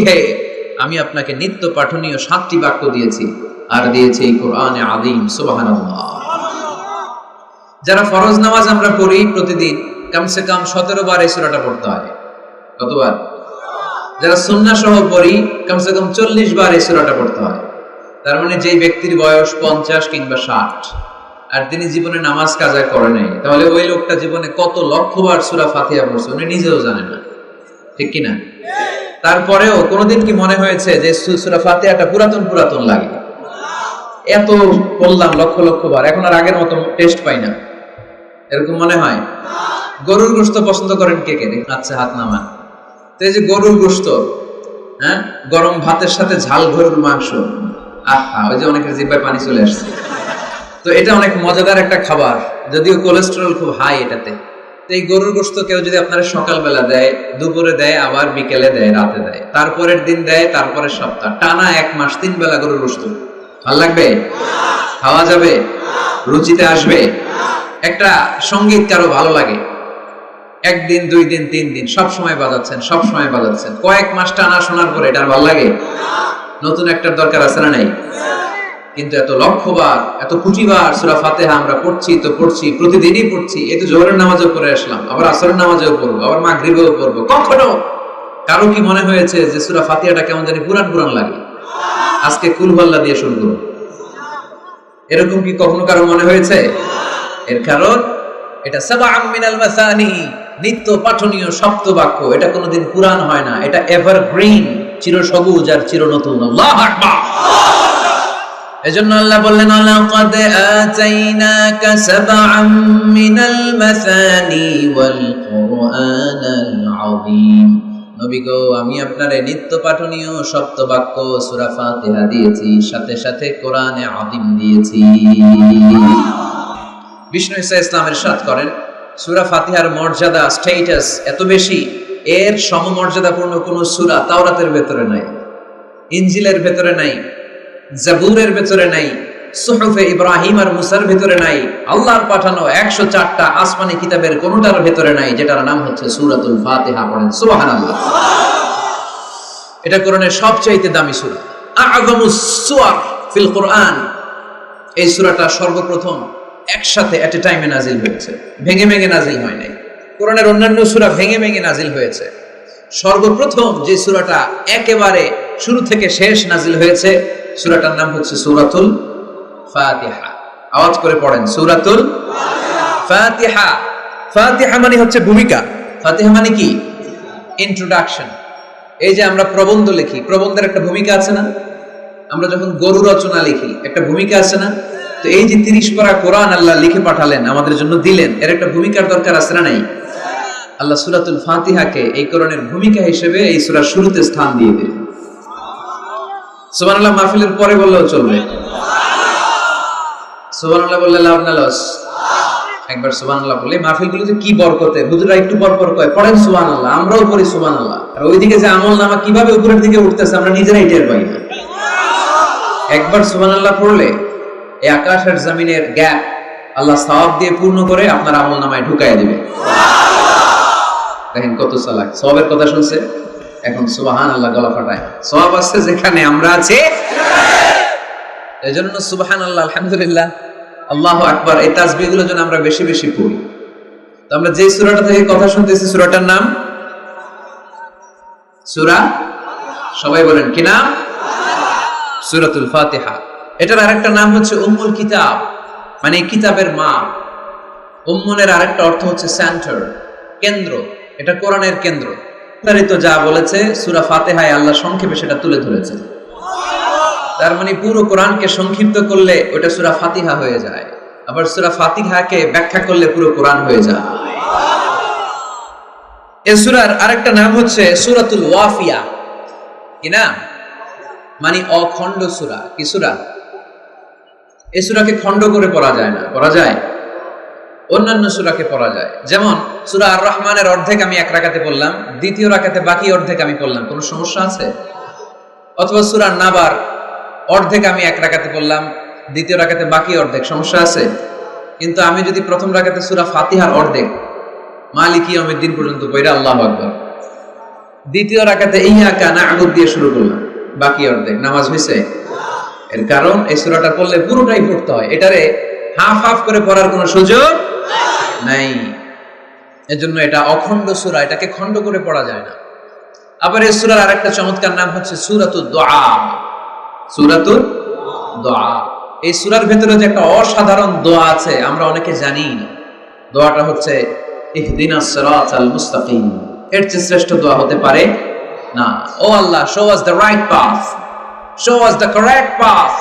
হে, আমি আপনাকে নিত্য পাঠনীয় 7টি বাক্য দিয়েছি, আর দিয়েছি এই কোরআনে আযীম। সুবহানাল্লাহ। যারা ফরজ নামাজ আমরা পড়ি প্রতিদিন কমসে কম 17 বার এই সূরাটা পড়তে হয়। কতবার? যারা সুন্নাহ সহ পড়ি কমসে কম 40 বার এই সূরাটা পড়তে হয়। তার মানে যেই ব্যক্তির বয়স 50 কিংবা 60 আর তিনি জীবনে নামাজ কাজা করে নাই, তাহলে ওই লোকটা জীবনে কত লক্ষবার সূরা ফাতিহা পড়ছে উনি নিজেও জানে না, ঠিক কি না? তারপরেও কোনদিন কি মনে হয়েছে যে সূরা ফাতিহাটা পুরাতন লাগে? এত বললাম লক্ষ লক্ষ বার, এখন আর আগের মতো টেস্ট পাই না, এরকম মনে হয়? গরুর গোশত পছন্দ করেন কে কে? আচ্ছা, হাত নামান। তো এই যে গরুর গোশত, হ্যাঁ, গরম ভাতের সাথে ঝাল গরুর মাংস, আহা, ওই যে অনেকের জিহ্বায় পানি চলে আসছে। তো এটা অনেক মজাদার একটা খাবার, যদিও কোলেস্টেরল খুব হাই এটাতে। তো এই গরুর গোশত কেউ যদি আপনারা সকালবেলা দেয়, দুপুরে দেয়, আবার বিকেলে দেয়, রাতে দেয়, তারপরের দিন দেয়, তারপরের সপ্তাহ, টানা 1 মাস 3 বেলা গরুর গোশত, ভাল লাগবে? খাওয়া যাবে? রুচিতে আসবে? একটা সঙ্গীত কারো ভালো লাগে, 1 দিন 2 দিন 3 দিন সব সময় বাজাচ্ছেন, কয়েক মাস টানা শোনার পরে এটা ভালো লাগে? নতুন একটার দরকার আছে না নাই? কিন্তু এত লক্ষবার, এত কোটিবার সূরা ফাতিহা আমরা পড়ছি, প্রতিদিনই পড়ছি। এই তো জোহরের নামাজেও পড়ে আসলাম, আবার আসরের নামাজেও পড়বো, আবার মাগরিবেও পড়বো। কখনো কারো কি মনে হয়েছে যে সূরা ফাতিহাটা কেমন জানি পুরান লাগে? আজকে কুল হুয়াল্লাহ দিয়ে শুরু করব, এরকম কি কখনো কারো মনে হয়েছে? এর কারণ এটা সাবআম মিনাল মাসানি, নিত্য পাঠনীয় সপ্তবাক্য। এটা কোনোদিন পুরান হয় না, এটা এভারগ্রিন, চিরসবুজ আর চিরনতুন। আল্লাহু আকবার। এজন্য আল্লাহ বললেন, লাকাদ আতাইনাকা সাবআম মিনাল মাসানি ওয়াল কুরআনাল আযীম। নবী গো, আমি আপনারে নিত্য পাঠনীয় সপ্তবাক্য সূরা ফাতিহা দিয়েছি, সাথে সাথে কোরআনে আযীম দিয়েছি। বিষ্ণু ঈসা ইসলামের ইরশাদ করেন, সূরা ফাতিহার মর্যাদা, স্ট্যাটাস এত বেশি, এর সমমর্যাদাপূর্ণ কোন সূরা তাওরাতের ভেতরে নাই, ইনজিলের ভেতরে নাই, জাবুরের ভেতরে নাই, সুহুফে ইব্রাহিম আর মুসার ভেতরে নাই, আল্লাহর পাঠানো 104টা আসমানি কিতাবের কোনটার ভেতরে নাই, যেটার নাম হচ্ছে সূরাতুল ফাতিহা। পড়েন সুবহানাল্লাহ। এটা কোরআনের সবচাইতে দামি সূরা, আ'যামুস সুওয়ার ফিল কোরআন। এই সূরাটা সর্বপ্রথম একসাথে এট এ টাইমে নাজিল হয়েছে, ভেঙে ভেঙে নাজিল হয় নাই। কোরআনের অন্যান্য সূরা ভেঙে ভেঙে নাজিল হয়েছে, সর্বপ্রথম যে সূরাটা একেবারে শুরু থেকে শেষ নাজিল হয়েছে, সূরাটার নাম হচ্ছে সূরাতুল ফাতিহা। আওয়াজ করে পড়েন, সূরাতুল ফাতিহা। ফাতিহা মানে হচ্ছে ভূমিকা, ফাতিহা মানে কি? ইন্ট্রোডাকশন। এই যে আমরা প্রবন্ধ লিখি, প্রবন্ধের একটা ভূমিকা আছে না? আমরা যখন গরু রচনা লিখি, একটা ভূমিকা আছে না? তো এই যে 30 পারা কোরআন আল্লাহ লিখে পাঠালেন, আমাদের জন্য দিলেন, এর একটা ভূমিকার দরকার আছে না নাই? আল্লাহ সূরাতুল ফাতিহাকে এই কোরআনের ভূমিকা হিসেবে এই সূরার শুরুতে স্থান দিয়ে দিলেন। সুবহানাল্লাহ। মাহফিলের পরে বললেও চলবে, সুবহানাল্লাহ বললে লাভ না লস? একবার সুবহানাল্লাহ বললে মাহফিলগুলোতে কি বরকতে, হুজুররা একটু পর কয় পড়েন সুবহানাল্লাহ, আমরাও পড়ি সুবহানাল্লাহ, আর ওইদিকে যে আমলনামা কিভাবে উপরের দিকে উঠতেছে আমরা নিজেরাই টের পাই না। একবার সুবহানাল্লাহ পড়লে এই আকাশ আর জমিনের গ্যাপ আল্লাহ সওয়াব দিয়ে পূর্ণ করে আপনার আমলনামায় ঢুকায় দিবে। দেখেন কত চালাক, সওয়াবের কথা শুনছে, এখন সুবহানাল্লাহ গলা ফাটায়। সওয়াব আছে যেখানে আমরা আছি, এজন্য সুবহানাল্লাহ, আলহামদুলিল্লাহ, আল্লাহু আকবার, এই তাসবিহগুলো যেন আমরা বেশি বেশি পড়ি। তো আমরা যে সূরাটা থেকে কথা শুনতেছি, সূরাটার নাম সূরা, সবাই বলেন কি নাম? সূরাতুল ফাতিহা। এটার আরেকটা নাম হচ্ছে উম্মুল কিতাব, মানে কিতাবের মা। উম্মুনের আরেকটা অর্থ হচ্ছে সেন্টার, কেন্দ্র। এটা কোরআনের কেন্দ্র। বিস্তারিত যা বলেছে সূরা ফাতিহায় আল্লাহ সংক্ষেপে সেটা তুলে ধরেছে। তার মানে পুরো কোরআনকে সংক্ষিপ্ত করলে ওটা সূরা ফাতিহা হয়ে যায়, আবার সূরা ফাতিহাকে ব্যাখ্যা করলে পুরো কোরআন হয়ে যায়। এই সূরার আরেকটা নাম হচ্ছে সূরাতুল ওয়াফিয়া। কি নাম? মানে অখণ্ড সূরা। কি সূরা? এই সূরাকে খণ্ড করে পড়া যায় না। পড়া যায়? অন্যান্য সূরাকে পড়া যায়। যেমন সূরা আর রহমানের অর্ধেক আমি 1 রাকাতে পড়লাম, দ্বিতীয় রাকাতে বাকি অর্ধেক আমি পড়লাম, কোনো সমস্যা আছে? অথবা সূরা নাবার অর্ধেক আমি 1 রাকাতে পড়লাম, দ্বিতীয় রাকাতে বাকি অর্ধেক, সমস্যা আছে? কিন্তু আমি যদি প্রথম রাকাতে সূরা ফাতিহার অর্ধেক মালিকি ইয়াউমিদ্দিন পর্যন্ত পড়ি, আল্লাহু আকবার, দ্বিতীয় রাকাতে ইয়াকা না'বুদু দিয়ে শুরু করলাম, বাকি অর্ধেক নামাজ হয়েছে। এর কারণ এই সূরাটা পড়লে পুরোটাই পড়তে হয়, এটারে হাফ হাফ করে পড়ার কোনো সুযোগ নাই। এজন্য এটা অখণ্ড সূরা, এটাকে খণ্ড করে পড়া যায় না। আবার এই সূরার আরেকটা চমৎকার নাম হচ্ছে সূরাতুদ দুআ। সূরাতুদ দুআ, এই সূরার ভেতরে যে একটা অসাধারণ দোয়া আছে আমরা অনেকে জানি না। দোয়াটা হচ্ছে ইহদিনাস সিরাতাল মুস্তাকিম। এর চেয়ে শ্রেষ্ঠ দোয়া হতে পারে না। ও আল্লাহ, show us the right path, show us the correct path,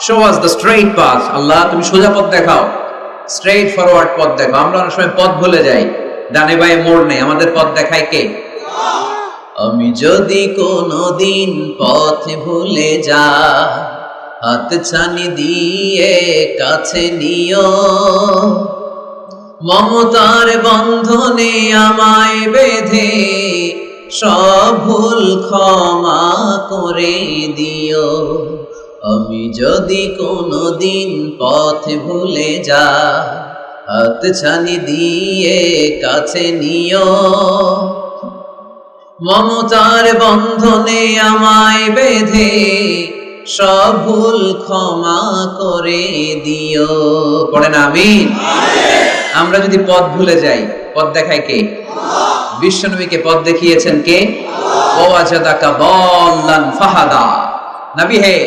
show us the straight path. আল্লাহ তুমি সোজা পথ দেখাও, স্ট্রেইট ফরওয়ার্ড পথ দেখাও। আমরা অনেক সময় পথ ভুলে যাই, ডানে বাঁয়ে মোড় নেই, আমাদের পথ দেখায় কে? আমি যদি কোনদিন পথ ভুলে যা, হাত ছানি দিয়ে কাছে নিও, মমতার বন্ধনে আমায় বেঁধে সব ভুল ক্ষমা করে দিও। আমি যদি কোনদিন পথ ভুলে যা, হাত ছানি দিয়ে কাছে নিও, মমতার বন্ধনে আমায় বেঁধে সব ভুল ক্ষমা করে দিও। পড়েন আমিন। আমরা যদি পথ ভুলে যাই, পথ দেখায় কে? বিশ্বনবীকে পথ দেখিয়েছেন কে? ওয়াজাদাকা দাল্লান ফাহাদা। নবী হে,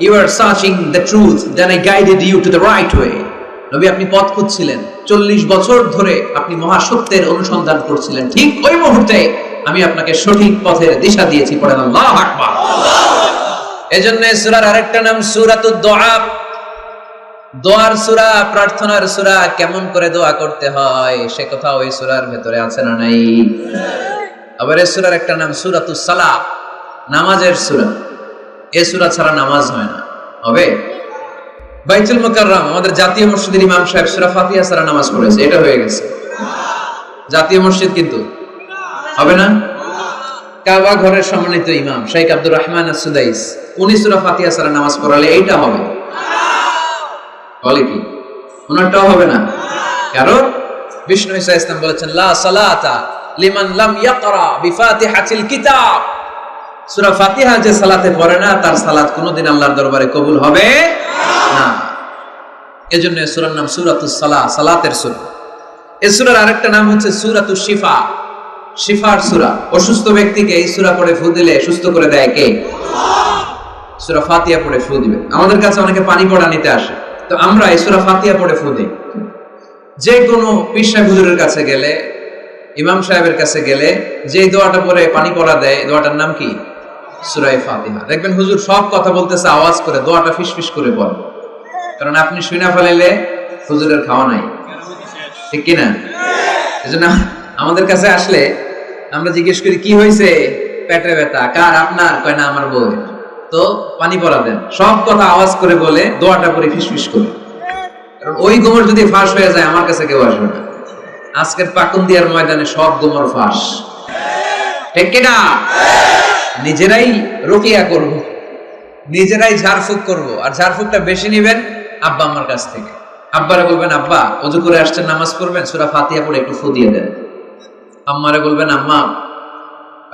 you are searching the truth, then I guided you to the right way. নবী আপনি পথ খুঁজছিলেন, 40 বছর ধরে আপনি মহাসত্যের অনুসন্ধান করছিলেন, ঠিক ওই মুহূর্তে আমি আপনাকে সঠিক পথের দিশা দিয়েছি। পড়েন আল্লাহু আকবার। এজন্য সূরার আরেকটা নাম সূরাতুদ দুআ। দোয়ার সূরা, প্রার্থনার সূরা। কেমন করে দোয়া করতে হয় সে কথা ওই সূরার ভেতরে আছে না নাই? আবার এই সূরার একটা নাম সূরাতুস সালাহ, নামাজের সূরা। এই সূরা ছাড়া নামাজ হয় না। হবে? বাইতুল মুকাররম আমাদের জাতীয় মসজিদের ইমাম সাহেব সূরা ফাতিহা ছাড়া নামাজ পড়েছে, এটা হয়ে গেছে জাতীয় মসজিদ, কিন্তু হবে না। কাবা ঘরের সম্মানিত ইমাম শেখ আব্দুর রহমান আস-সুদাইস, উনি সূরা ফাতিহা ছাড়া নামাজ পড়ালে এইটা হবে, বলে কি? ওনারটাও হবে না। কারণ বিষ্ণু ঈসা ইসলাম বলেছেন লা সালাতা লিমান লাম ইয়াকরা বিফাতিহাতিল কিতাব। সূরা ফাতিহা যে সালাতে পড়ে না তার সালাত কোনোদিন আল্লাহর দরবারে কবুল হবে না। এজন্য এই সূরার নাম সূরাতুস সালাহ, সালাতের সূরা। এই সূরার আরেকটা নাম হচ্ছে সূরাতুশ শিফা, শিফার সূরা। অসুস্থ ব্যক্তিকে এই সূরা পড়ে ফু দিলে সুস্থ করে দেয় কে? সূরা ফাতিহা পড়ে ফু দিবে। আমাদের কাছে অনেকে পানি পড়া নিতে আসে, তো আমরা এই সূরা ফাতিহা পড়ে ফু দিই। যে কোনো পীর সাহেব হুজুরের কাছে গেলে, ইমাম সাহেবের কাছে গেলে যে দোয়াটা পড়ে পানি পড়া দেয়, দোয়াটার নাম কি? সূরা ফাতিহা। দেখবেন হুজুর সব কথা বলতেছে আওয়াজ করে, দোয়াটা ফিসফিস করে পড়ে। কারণ আপনি শুনে ফেলাইলে হুজুরের খাওয়া নাই, ঠিক কিনা? এজন্য আমাদের কাছে আসলে আমরা জিজ্ঞেস করি কি হয়েছে, পেটে ব্যথা কার? আপনার? কয় না আমার বউ। তো পানি পড়া দেন। সব কথা আওয়াজ করে বলে, দোয়াটা করে ফিসফিস করে। কারণ ওই গোমর যদি ফাঁস হয়ে যায় আমার কাছে কেউ আসবে না। আজকের পাকুন্দিয়ার ময়দানে সব গোমর ফাঁস, ঠিক কিনা? নিজেরাই রকিয়া করব, নিজেরাই ঝাড়ফুঁক করব। আর ঝাড়ফুঁকটা বেশি নিবেন আব্বা আম্মার কাছ থেকে। আব্বারে বলবেন আব্বা ওযু করে আসছেন, নামাজ পড়বেন, সূরা ফাতিহা পড়ে একটু ফু দিয়ে দেন। আম্মারে বলবেন আম্মা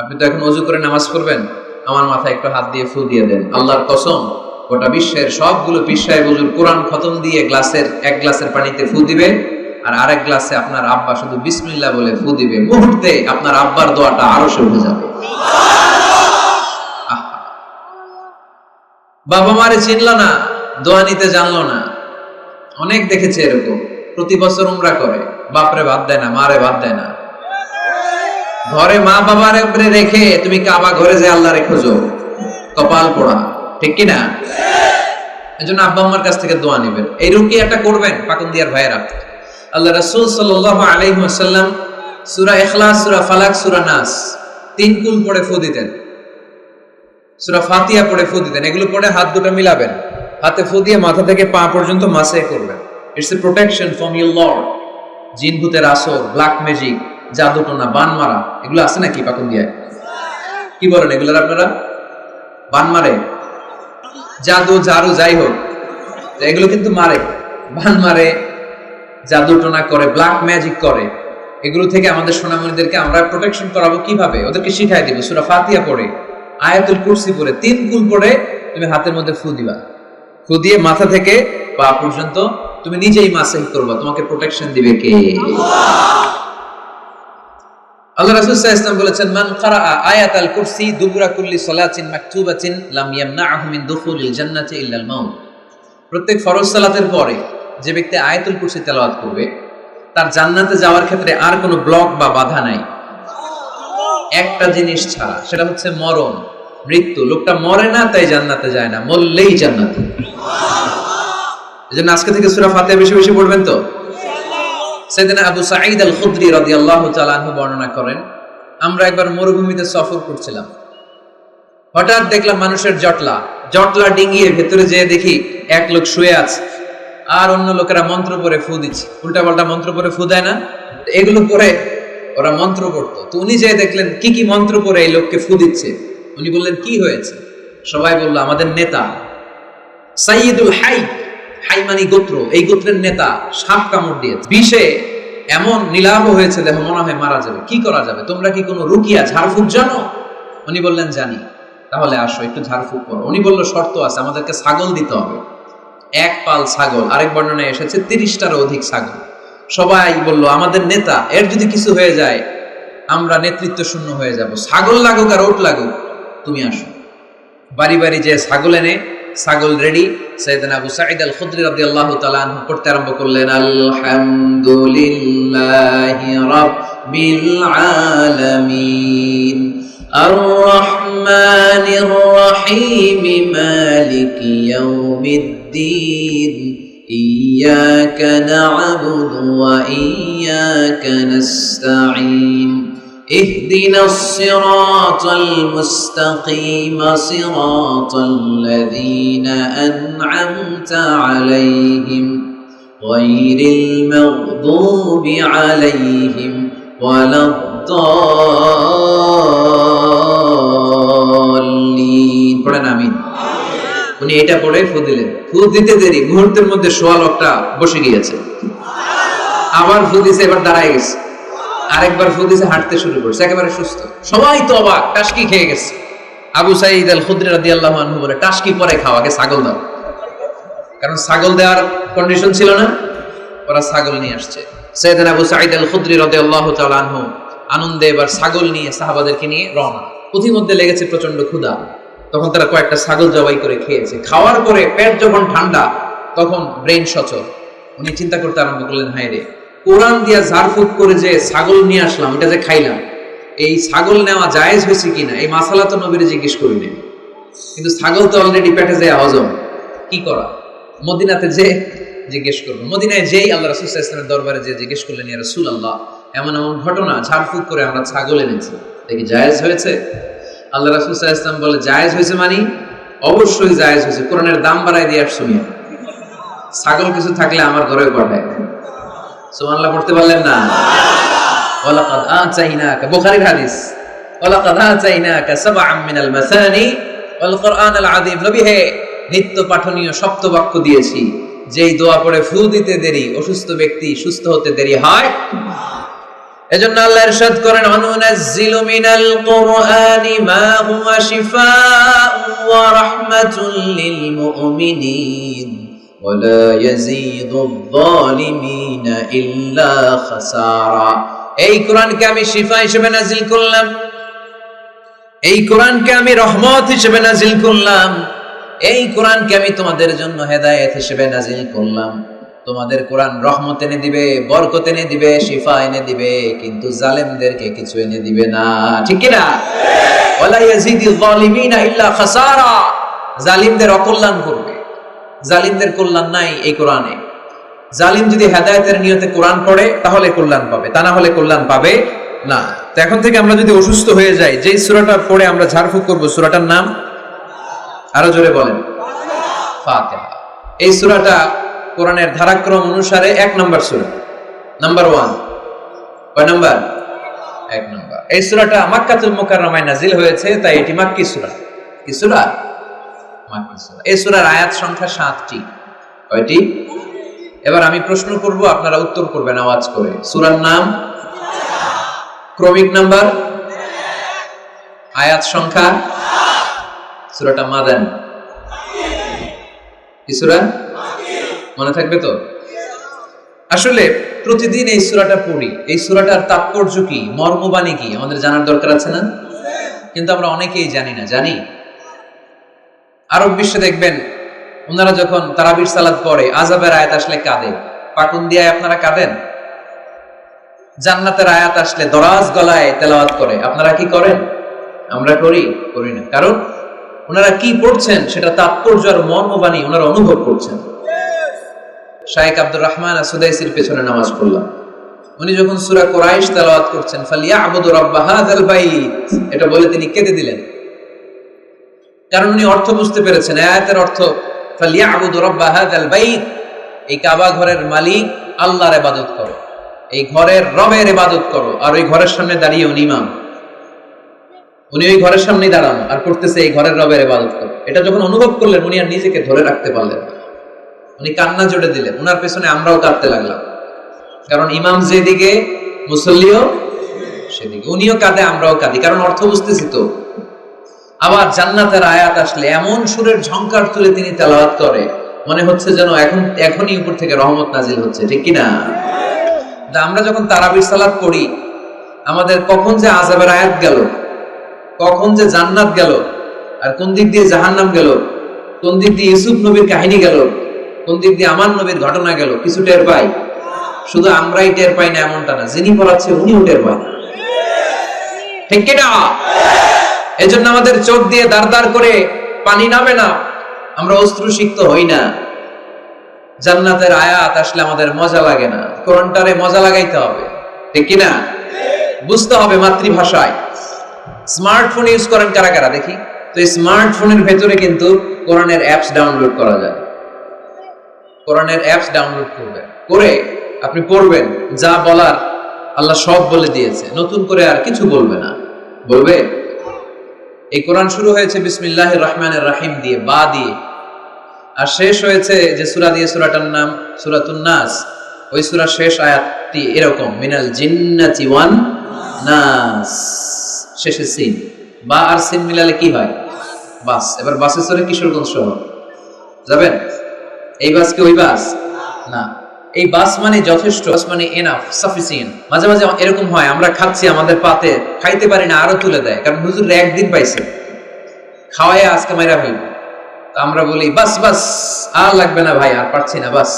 আপনি তো এখন ওযু করে নামাজ পড়বেন, আমার মাথায় একটু হাত দিয়ে ফু দিয়ে দেন। আল্লাহর কসম, গোটা বিশ্বের সবগুলো পীর সাহেব হুজুর কোরআন খতম দিয়ে গ্লাসের এক গ্লাসের পানিতে ফু দিবে, আর আরেক গ্লাসে আপনার আব্বা শুধু বিসমিল্লাহ বলে ফু দিবে। মুহূর্তে আপনার আব্বার দোয়াটা আরশে উঠে যাবে। বাবা মারে চিনল না, দোয়া নিতে জানলো না। অনেক দেখেছে এরকম, প্রতি বছর উমরা করে, বাপরে ভাত দেয় না, মারে ভাত দেয় না। ঘরে মা বাবার উপরে রেখে তুমি কাবা ঘরে যে আল্লাহরে খোঁজো, কপাল পোড়া, ঠিক কিনা? এজন্য আব্বা আম্মার কাছ থেকে দোয়া নেবেন। এই রুকিয়াটা করবেন পাকুন্দিয়ার ভাইয়েরা। আল্লাহ রাসূল সাল্লাল্লাহু আলাইহি ওয়াসাল্লাম সূরা ইখলাস, সূরা ফালাক, সূরা নাস 3 কুল পড়ে ফু দিতেন। সূরা ফাতিহা পড়ে ফু দিতেন। এগুলো পড়ে হাত দুটো মিলাবেন, হাতে ফু দিয়ে মাথা থেকে পা পর্যন্ত মাসে করবেন। It's a protection from your Lord. জিন ভূতের আসর, ব্ল্যাক ম্যাজিক, জাদুটোনা, বান মারা, এগুলো আছে নাকি পাকুন্দিয়ায়? কি বলেন এগুলোর আপনারা? বান মারে, জাদু ঝাড়ু যাই হোক, এগুলো কিন্তু মারে, বান মারে, জাদুটোনা করে, ব্ল্যাক ম্যাজিক করে। এগুলো থেকে আমাদের সোনামণিদেরকে আমরা প্রোটেকশন করাবো কিভাবে? ওদেরকে শিখাই দিব সূরা ফাতিহা পড়ে, আয়াতুল কুরসি পড়ে, 3 কুল পড়ে তুমি হাতের মধ্যে ফু দিবা। ফু দিয়ে মাথা থেকে পা পর্যন্ত তুমি নিজেই মাসাহ করবা। তোমাকে প্রোটেকশন দিবে কে? আল্লাহ রাসূল সাল্লাল্লাহু আলাইহি ওয়াসাল্লাম বলেছেন, মান ক্বারাআ আয়াতাল কুরসি দুবুরা কুল্লি সালাতিন মাকতুবাতিন লাম ইয়ামনাহু মিন দুখুলিল জান্নাতি ইল্লাল মাউত। প্রত্যেক ফরজ সালাতের পরে যে ব্যক্তি আয়াতুল কুরসি তেলাওয়াত করবে তার জান্নাতে যাওয়ার ক্ষেত্রে আর কোনো ব্লক বা বাধা নাই, একটা জিনিস ছাড়া, সেটা হচ্ছে মরণ, মৃত্যু। লোকটা মরে না তাই জান্নাতে যায় না, মরলেই জান্নাতে। এজন্য আজকে থেকে সূরা ফাতিহা বেশি বেশি পড়বেন তো। সাইয়েদনা আবু সাঈদ আল খুদরি রাদিয়াল্লাহু তাআলা আনহু বর্ণনা করেন, আমরা একবার মরুভূমিতে সফর করছিলাম, হঠাৎ দেখলাম মানুষের জটলা ডিঙ্গিয়ে ভেতরে যেয়ে দেখি এক লোক শুয়ে আছে আর অন্য লোকেরা মন্ত্র পড়ে ফু দিচ্ছে। উল্টাপাল্টা মন্ত্র পড়ে ফু দেয় না, এগুলো পড়ে ওরা মন্ত্র পড়তো। তো উনি যেয়ে দেখলেন কি কি মন্ত্র পড়ে এই লোককে ফু দিচ্ছে। উনি বললেন কি হয়েছে? সবাই বলল আমাদের নেতা সাইয়্যিদুল হাই, হাই মানে গোত্র, এই গোত্রের নেতা সাপ কামড় দিয়েছে, বিষে এমন নীলাভ হয়েছে দেখো মনে হয় মারা যাবে। কি করা যাবে? তোমরা কি কোনো রুকিয়া ঝাড়ফুঁক জানো? উনি বললেন জানি। তাহলে আসো একটু ঝাড়ফুঁক করো। উনি বলল শর্ত আছে, আমাদেরকে ছাগল দিতে হবে, 1 পাল ছাগল। আরেক বর্ণনায় এসেছে 30টারও অধিক ছাগল। সবাই বলল আমাদের নেতা, এর যদি কিছু হয়ে যায় আমরা নেতৃত্ব শূন্য হয়ে যাব, ছাগল লাগুক আর ওট লাগুক, তুমি আসো। বাড়ি বাড়ি যে ছাগল এনে, ছাগল রেডি। সাইয়েদনা আবু সাঈদ আল খুদরি রাদিয়াল্লাহু তাআলা আনহু পড়তে আরম্ভ করলেন, আলহামদুলিল্লাহি রাব্বিল আলামিন আর-রাহমানির রাহিম মালিকি ইয়াউমিদ্দিন ইয়্যাকা না'বুদু ওয়া ইয়্যাকা নাস্তাঈন اهدنا الصراط المستقيم صراط الذين أنعمت عليهم غير المغضوب عليهم ولا الضالين। পড়েন আমিন। উনি এটা পড়ে ফু দিলেন। ফু দিতে দেরি, মুহূর্তের মধ্যে সোয়া লোকটা বসে গিয়েছে। আবার ফু দিছে, এবার দাঁড়ায় গেছে। আরেকবার ফু দিছে, হাঁটতে শুরু করছে, একেবারে সুস্থ। সবাই তো অবাক, টাসকি খেয়ে গেছে। আবু সাঈদ আল খুদরি রাদিয়াল্লাহু আনহু বলে, টাসকি পরে খাও, আগে ছাগল দাও। কারণ ছাগল দেওয়ার কন্ডিশন ছিল না, ওরা ছাগল নিয়ে আসছে। সাইয়েদনা আবু সাঈদ আল খুদরি রাদিয়াল্লাহু তাআলা আনহু আনন্দে এবার ছাগল নিয়ে সাহাবাদেরকে নিয়ে রওনা। পথিমধ্যে লেগেছে প্রচন্ড ক্ষুধা, তখন তারা কয়েকটা ছাগল জবাই করে খেয়েছে। খাওয়ার পরে পেট যখন ঠান্ডা, তখন ব্রেন সচল। উনি চিন্তা করতে আরম্ভ করলেন, হায় রে, কোরআন দিয়া ঝাড়ফুঁক করে যে ছাগল নিয়ে আসলাম, এটা যে খাইলাম, এই ছাগল নেওয়া জায়েজ হয়েছে কিনা এই মাসালা তো নবীরে জিজ্ঞেস করিনি। কিন্তু ছাগল তো অলরেডি পেটে যায় হজম, কি করা? মদিনাতে যে জিজ্ঞেস করবো। মদিনায় যেই আল্লাহ রাসূল সাল্লাল্লাহু আলাইহি ওয়াসাল্লামের দরবারে যে জিজ্ঞেস করলেন, ইয়া রাসূলুল্লাহ, এমন এমন ঘটনা, ঝাড়ফুঁক করে আমরা ছাগল এনেছি, দেখি জায়েজ হয়েছে? আল্লাহ রাসূল সাল্লাল্লাহু আলাইহি ওয়াসাল্লাম বলে, জায়েজ হয়েছে মানে অবশ্যই জায়েজ হয়েছে, কোরআনের দাম বাড়ায় দিয়ে আসছো মিয়া। ছাগল কিছু থাকলে আমার ঘরে পাঠায়। সুবহানাল্লাহ পড়তে পারলেন না? ওয়ালাকাদ আতাইনাকা, বুখারীর হাদিস, ওয়ালাকাদ আতাইনাকা সাবআম মিনাল মাসানি ওয়াল কুরআনাল আযীম। নবী হে, নিত্য পাঠনীয় সপ্তবাক্য দিয়েছি, যেই দোয়া পড়ে ফু দিতে দেরি, অসুস্থ ব্যক্তি সুস্থ হতে দেরি হয়। এজন্য আল্লাহ ইরশাদ করেন, অনুনাজ্জিলু মিনাল কুরআনি মা হুয়া শিফাউন ওয়া রাহমাতুল লিল মুমিনিন ওয়ালা ইয়াজিদুয যালিমিনা ইল্লা খাসারা। এই কোরআনকে আমি শিফা হিসেবে নাজিল করলাম, এই কোরআনকে আমি রহমত হিসেবে নাজিল করলাম, এই কোরআনকে আমি তোমাদের জন্য হেদায়েত হিসেবে নাজিল করলাম। তোমাদের কোরআন রহমত এনে দিবে, বরকত এনে দিবে, শিফা এনে দিবে, কিন্তু জালেমদেরকে কিছু এনে দিবে না। ঠিক কি না? ওয়ালা ইয়াজিদুয যালিমিনা ইল্লা খাসারা। জালিমদের অকল্যাণ করবে, জালিমদের কল্যাণ নাই এই কোরআনে। জালিম যদি হেদায়েতের নিয়তে কোরআন পড়ে তাহলে কল্যাণ পাবে, তা না হলে কল্যাণ পাবে না। তো এখন থেকে আমরা যদি অসুস্থ হয়ে যাই, যেই সূরাটা পড়ে আমরা ঝাড়ফুঁক করব, সূরাটার নাম আরো জোরে বলেন, ফাতিহা। এই সূরাটা কোরআনের ধারাক্রম অনুসারে 1 নম্বর সূরা, নাম্বার 1। কয় নাম্বার? 1 নম্বর। এই সূরাটা মক্কাতুল মুকাররমায় নাজিল হয়েছে, তাই এটি মাক্কি সূরা। কি সূরা? মাক্কি সূরা। এই সূরার আয়াত সংখ্যা 7টি। কয়টি? এবার আমি প্রশ্ন করব, আপনারা উত্তর করবেন আওয়াজ করে। সূরার নাম ক্রমিক নাম্বার, আয়াত সংখ্যা, সূরাটা মাদানী। কি সূরা? মনে থাকবে তো? আসলে প্রতিদিন এই সূরাটা পড়ি, এই সূরাটার তাৎপর্য কি, মর্মবাণী কি আমাদের জানার দরকার আছে না? কিন্তু আমরা অনেকেই জানি না। জানি আরব বিশ্বে দেখবেন ওনারা যখন তারাবির সালাত পড়ে, আযাবের আয়াত আসলে কাঁদে। পাকুন্দিয়ায় আপনারা কাঁদেন? জান্নাতের আয়াত আসলে দরাজ গলায় তেলাওয়াত করে। আপনারা কি করেন? আমরা করি না। কারণ ওনারা কি পড়ছেন সেটা তাৎপর্য আর মর্মবাণী ওনারা অনুভব করছেন। শাইখ আব্দুর রহমান আসুদাইসির পেছনে নামাজ পড়লাম। উনি যখন সূরা কুরাইশ তেলাওয়াত করছেন, ফালিয়াবুদু রাব্বা হাযাল বাইত, এটা বলে তিনি কেঁদে দিলেন। কারণ উনি অর্থ বুঝতে পেরেছেন। আয়াতের অর্থ ফালিয়াবুদু রাব্বা হাযাল বাইত, এই কাবা ঘরের মালিক আল্লাহর ইবাদত করো, এই ঘরের রবের ইবাদত করো। আর ওই ঘরের সামনে দাঁড়িয়ে উনি ইমাম, উনি ওই ঘরের সামনেই দাঁড়ানো আর করতেছে এই ঘরের রবের ইবাদত করো। এটা যখন অনুভব করলেন উনি আর নিজেকে ধরে রাখতে পারলেন না, উনি কান্না জোড়ে দিলেন। উনার পেছনে আমরাও কাঁদতে লাগলাম, কারণ ইমাম যেদিকে মুসল্লিও সেদিকে। উনিও কাঁদে, আমরাও কাঁদি, কারণ অর্থ বুঝতেছি তো। আবার জান্নাতের আয়াত আসলে এমন সুরের ঝংকার তুলে তিনি তেলাওয়াত করে, মনে হচ্ছে যেন এখনই উপর থেকে রহমত নাজিল হচ্ছে, ঠিক কিনা? আমরা যখন তারাবির সালাত পড়ি, আমাদের কখন যে আযাবের আয়াত গেল, কখন যে জান্নাত গেল, আর কোন দিক দিয়ে জাহান্নাম গেল, কোন দিক দিয়ে ইউসুফ নবীর কাহিনী গেল, কোন দিক দিয়ে আমার নবীর ঘটনা গেল, কিছু টের পাই। শুধু আমরাই টের পাই না এমনটা না, যিনি পড়াচ্ছে উনিও টের পান, ঠিক কিনা? এজন্য আমাদের চোখ দিয়ে দাঁড় দাঁড় করে পানি নামে না, আমরা অশ্রুসিক্ত হই না। জান্নাতের আয়াত আসলে আমাদের মজা লাগে না, কোরআনটারে মজা লাগাইতে হবে, ঠিক কিনা? বুঝতে হবে মাতৃভাষায়। স্মার্টফোন ইউজ করেন কারা কারা দেখি তো? এই স্মার্টফোনের ভেতরে কিন্তু কোরআনের অ্যাপস ডাউনলোড করা যায়। কোরআনের অ্যাপস ডাউনলোড করবেন, করে আপনি পড়বেন, যা বলার আল্লাহ সব বলে দিয়েছে, নতুন করে আর কিছু বলবে না। বলবে এই কোরআন শুরু হয়েছে বিসমিল্লাহির রহমানির রহিম দিয়ে, বা দিয়ে, আর শেষ হয়েছে যে সূরা দিয়ে, সূরাটার নাম সূরাতুন নাস। ওই সূরার শেষ আয়াতটি এরকম, মিনাল জিন্নাতি ওয়ান নাস, শেষে সিন। বা আর সিন মিলালে কি হয়? বাস। এবার বাসে চড়ে কিশোরগঞ্জ শহর যাবেন, এই বাস কি ওই বাস না? এই বাস মানে যথেষ্ট, বাস মানে এনাফ, সাফিসিয়েন্ট। মাঝে মাঝে এরকম হয়, আমরা খাচ্ছি, আমাদের পাতে খাইতে পারি না, আরো তুলে দেয়, কারণ হুজুর একদিন পাইছে, খাওয়াই আজকে মাইরা ফেলবে। তো আমরা বলি বাস বাস, আর লাগবে না ভাই, আর পারছি না, বাস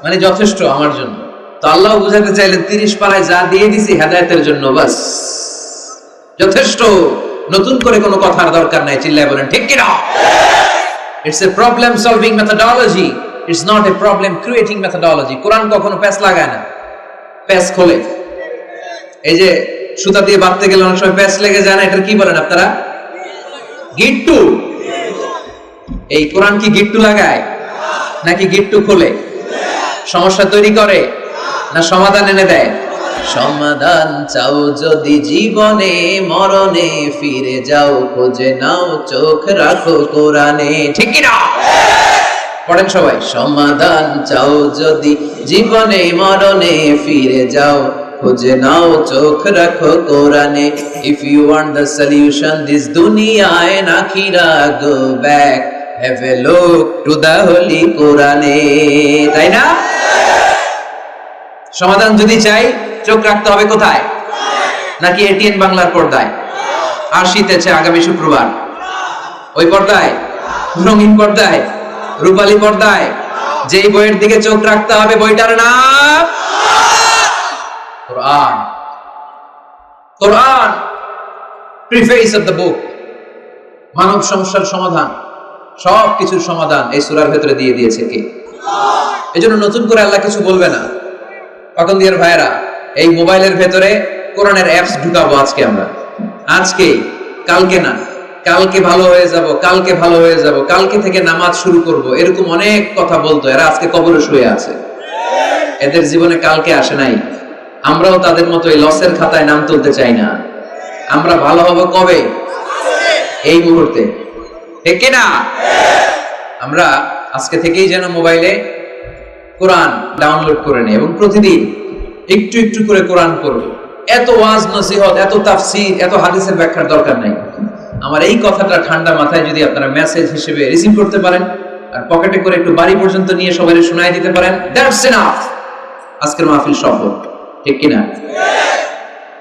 মানে যথেষ্ট আমার জন্য। তো আল্লাহ বুঝাতে চাইলেন 30 পারায় যা দিয়ে দিছি হেদায়েতের জন্য, বাস যথেষ্ট, নতুন করে কোনো কথার দরকার নাই। চিল্লায় বলেন ঠিক কিনা? It's a problem solving methodology, it's not a problem creating methodology. কোরআন কখনো প্যাচ লাগায় না, প্যাচ খোলে। এই যে সুতা দিয়ে বাঁধতে গেলে অনেক সময় প্যাচ লেগে যায় না, এটা কি বলেন আপনারা? গিট্টু। এই কোরআন কি গিট্টু লাগায় নাকি গিট্টু খোলে? সমস্যা তৈরি করে না সমাধান এনে দেয়? সমাধান চাও যদি জীবনে মরণে, ফিরে যাও খোঁজে নাও, চোখ রাখো কোরআনে, ঠিক কি না? পড়েন সবাই। সমাধান চাও যদি জীবনে মরণে, ফিরে যাও খোঁজে নাও, চোখ রাখো কোরআনে। If you want the solution this dunya and akhirah, go back, have a look to the holy কোরআনে, তাই না? সমাধান যদি চাই চোখ রাখতে হবে কোথায়? নাকি এটিএন বাংলার পর্দায়? আর শীতেছে আগামী শুক্রবার ওই পর্দায়, রঙিন পর্দায়, রূপালী পর্দায়, যেই বইয়ের দিকে চোখ রাখতে হবে বইটার নাম কোরআন। কোরআন প্রিফেস অফ দ্য বুক, মানব সমস্যার সমাধান, সব কিছুর সমাধান এই সূরার ভেতরে দিয়ে দিয়েছে কে? এজন্য নতুন করে আল্লাহ কিছু বলবে না। তখন দিয়ার ভাইরা, এই মোবাইলের ভেতরে কোরআনের অ্যাপস ঢুকাবো আজকে আমরা, আজকে, কালকে না, কালকে ভালো হয়ে যাব, কালকে ভালো হয়ে যাব, কালকে থেকে নামাজ শুরু করব, এরকম অনেক কথা বলতো। এরা আজকে কবরে শুয়ে আছে, এদের জীবনে কালকে আসে নাই। আমরাও তাদের মতো এই লসের খাতায় নাম তুলতে চাই না। আমরা ভালো হব কবে? এই মুহূর্তে, ঠিক না? আমরা আজকে থেকেই যেন মোবাইলে কোরআন ডাউনলোড করে নেই এবং প্রতিদিন একটু একটু করে কোরআন পড়ব। এত ওয়াজ নসিহত, এত তাফসীর, এত হাদিসের ব্যাখ্যার দরকার নাই। আমার এই কথাটা ঠান্ডা মাথায় যদি আপনারা মেসেজ হিসেবে রিসিভ করতে পারেন আর পকেটে করে একটু বাড়ি পর্যন্ত নিয়ে সবাই শোনায় দিতে পারেন, দ্যাটস এনাফ। আজকের মাহফিল সফল, ঠিক কিনা?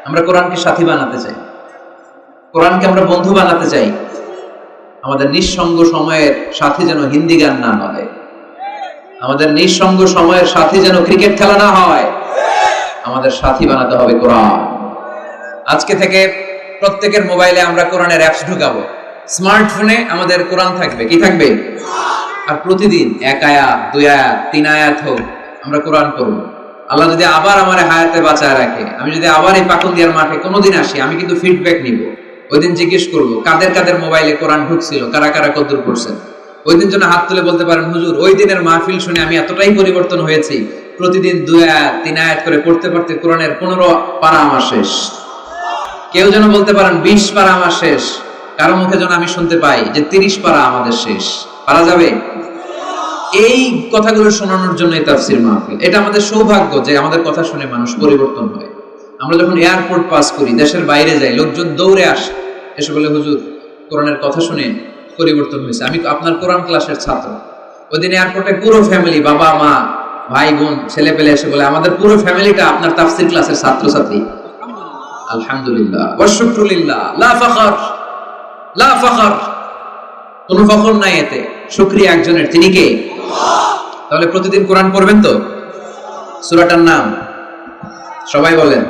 আমরা কোরআনকে সাথী বানাতে চাই, কোরআনকে আমরা বন্ধু বানাতে চাই। আমাদের নিঃসঙ্গ সময়ের সাথী যেন হিন্দি গান না হয়, আমাদের নিঃসঙ্গ সময়ের সাথী যেন ক্রিকেট খেলা না হয়। আমাদের সাথী বানাতে হবে কোরআন। আজকে থেকে প্রত্যেকের মোবাইলে আমরা কোরআনের অ্যাপস ঢুকাবো, স্মার্টফোনে আমাদের কোরআন থাকবে। কি থাকবে? আর প্রতিদিন 1 আয়াত 2 আয়াত 3 আয়াত হোক আমরা কোরআন পড়বো। আল্লাহ যদি আবার আমার হায়াতে বাঁচায় রাখে, আমি যদি আবার এই পাকুন্দিয়ার মাঠে কোনোদিন আসি, আমি কিন্তু ফিডব্যাক নিব। ওই দিন জিজ্ঞেস করবো কাদের কাদের মোবাইলে কোরআন ঢুকছিল, কারা কারা কদ্দুর করছেন। ওই দিন যেন হাত তুলে বলতে পারেন, হুজুর ওই দিনের মাহফিল শুনে আমি এতটাই পরিবর্তন হয়েছি, প্রতিদিন 2 আয়াত 3 আয়াত করে পড়তে পড়তে কোরআনের 15 পারা আমার শেষ। কেউ যেন বলতে পারেন 20 পারা আমার শেষ। কারো মুখে যেন আমি শুনতে পাই যে 30 পারা আমাদের শেষ। পারা যাবে? এই কথাগুলো শোনানোর জন্য এই তাফসীর মাহফিল। এটা আমাদের সৌভাগ্য যে আমাদের কথা শুনে মানুষ পরিবর্তন হয়। আমরা যখন এয়ারপোর্ট পাস করি, দেশের বাইরে যাই, লোকজন দৌড়ে আসে, এসে বলে হুজুর কোরআনের কথা শুনে পরিবর্তন হয়েছে, আমি আপনার কোরআন ক্লাসের ছাত্র। ওই দিন এয়ারপোর্টে পুরো ফ্যামিলি, বাবা মা ভাই বোন ছেলে পেলে এসে বলে আমাদের পুরো ফ্যামিলিটা আপনার তাফসীর ক্লাসের ছাত্রছাত্রী। আলহামদুলিল্লাহ ওয়া শুকরুলিল্লাহ, লা ফখর, লা ফখর, কোনো ফখর নাই এতে, শুকরিয়া একজনের, তিনি কে? তাহলে প্রতিদিন কোরআন পড়বেন তো? সূরাটার নাম সবাই বলেন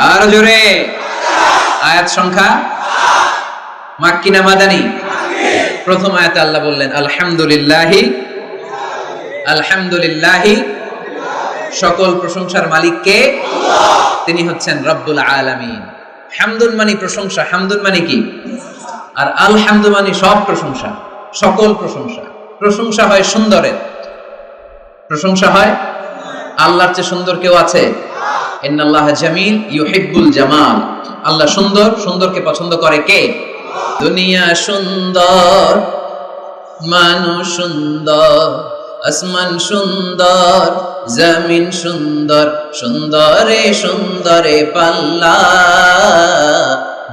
আর জোরে। আয়াত সংখ্যা মাক্কি না মাদানী? প্রথম আয়াতে আল্লাহ বললেন আলহামদুলিল্লাহি, আলহামদুলিল্লাহি, সকল প্রশংসার মালিক কে? তিনি হচ্ছেন রব্বুল আলামিন। হামদুন মানে প্রশংসা, হামদুন মানে কি? আর আলহামদু মানে সব প্রশংসা, সকল প্রশংসা। প্রশংসা হয় সুন্দরের, প্রশংসা হয় আল্লাহর চেয়ে সুন্দর কেউ আছে? ইন্নাল্লাহা জামিল ইউহিব্বুল জামাল। আল্লাহ সুন্দর, সুন্দরকে পছন্দ করে কে? দুনিয়া সুন্দর, মানুষ সুন্দর, আসমান সুন্দর, জমিন সুন্দর, সুন্দরে সুন্দরে পাল্লা,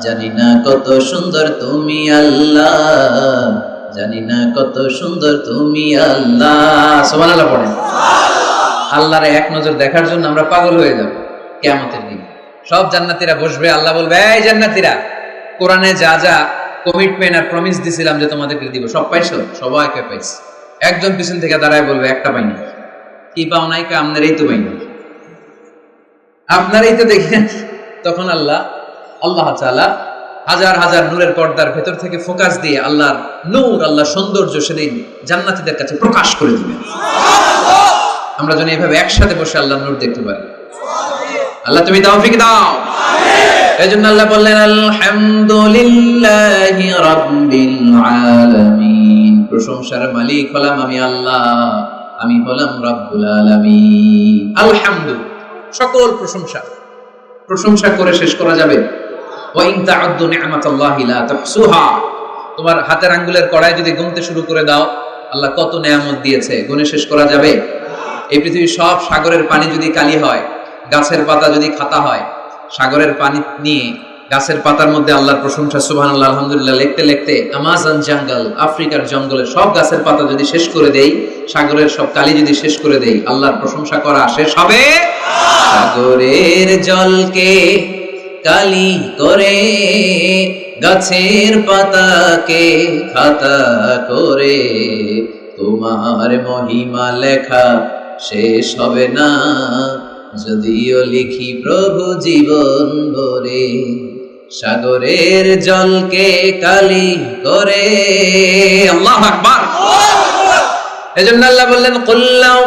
জানি না কত সুন্দর তুমি আল্লাহ, জানি না কত সুন্দর তুমি আল্লাহ। সুবহানাল্লাহ পড়েন। আল্লাহর এক নজর দেখার জন্য আমরা পাগল হয়ে যাব কিয়ামতের দিন। সব জান্নাতীরা বসবে, আল্লাহ বলবে এই জান্নাতীরা, কোরআনে যা যা কমিটমেন্ট আর প্রমিস দিছিলাম যে তোমাদেরকে দিব সব পাইছো? সবাইকে পাইছি। একজন পিছন থেকে দাঁড়ায় বলবে একটা পাইনি। কি পাও নাই? আপনারাই তো পাইনি, আপনারাই তো দেখেন। তখন আল্লাহ তাআলা হাজার হাজার নূরের পর্দার ভেতর থেকে ফোকাস দিয়ে আল্লাহর নূর, আল্লাহর সৌন্দর্য সেদিন জান্নাতীদের কাছে প্রকাশ করে দিবেন। আমরা যেন এইভাবে একসাথে বসে আল্লাহর নূর দেখতে পারি। আল্লাহ তুমি তৌফিক দাও। এজন্য আল্লাহ বললেন আলহামদুলিল্লাহি রাব্বিল আলামিন, প্রশংসার মালিক হলাম আমি আল্লাহ, আমি হলাম রব্বুল আলামিন। আলহামদু, সকল প্রশংসা, প্রশংসা করে শেষ করা যাবে? ওয়া ইন তা'উদ্দু নি'মাতাল্লাহি লা তুহসুহা, তোমার হাতের আঙ্গুলের কড়াই যদি গুনতে শুরু করে দাও আল্লাহ কত নেয়ামত দিয়েছে, গুনে শেষ করা যাবে? এই পৃথিবীর সব সাগরের পানি যদি কালি হয়, গাছের পাতা যদি খাতা হয়, সাগরের পানি নিয়ে গাছের পাতার মধ্যে আল্লাহর প্রশংসা সুবহানাল্লাহ আলহামদুলিল্লাহ লিখতে লিখতে আমাজন জঙ্গল, আফ্রিকার জঙ্গলের সব গাছের পাতা যদি শেষ করে দেই, সাগরের সব কালি যদি শেষ করে দেই, আল্লাহর প্রশংসা করা শেষ হবে? সাগরের জলকে কালি করে, গাছের পাতাকে খাতা করে, তোমার মহিমা লেখা শেষ হবে না, যদিও লিখি প্রভু জীবন ভরে। সাগরের জলকে কালি করে। আল্লাহু আকবার। এজন্য আল্লাহ বললেন কুল লাউ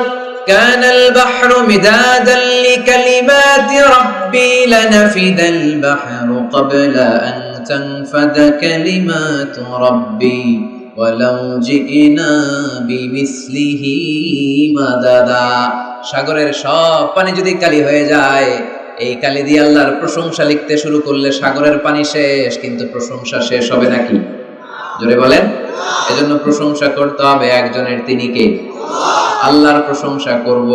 কানাল বাহরু মিদাদান লিকালিমাতি রাব্বি লানাফিদাল বাহরু ক্বাবলা আন তানফাদা কালিমাতু রাব্বি ওয়ালাউ জিনা বিমিসলিহি মাদাদা। সাগরের সব পানি যদি কালি হয়ে যায়, এই কালি দিয়ে আল্লাহর প্রশংসা লিখতে শুরু করলে সাগরের পানি শেষ, কিন্তু প্রশংসা শেষ হবে নাকি? জোরে বলেন। এজন্য প্রশংসা করতে হবে একজনের, তিনি কে? আল্লাহর প্রশংসা করব।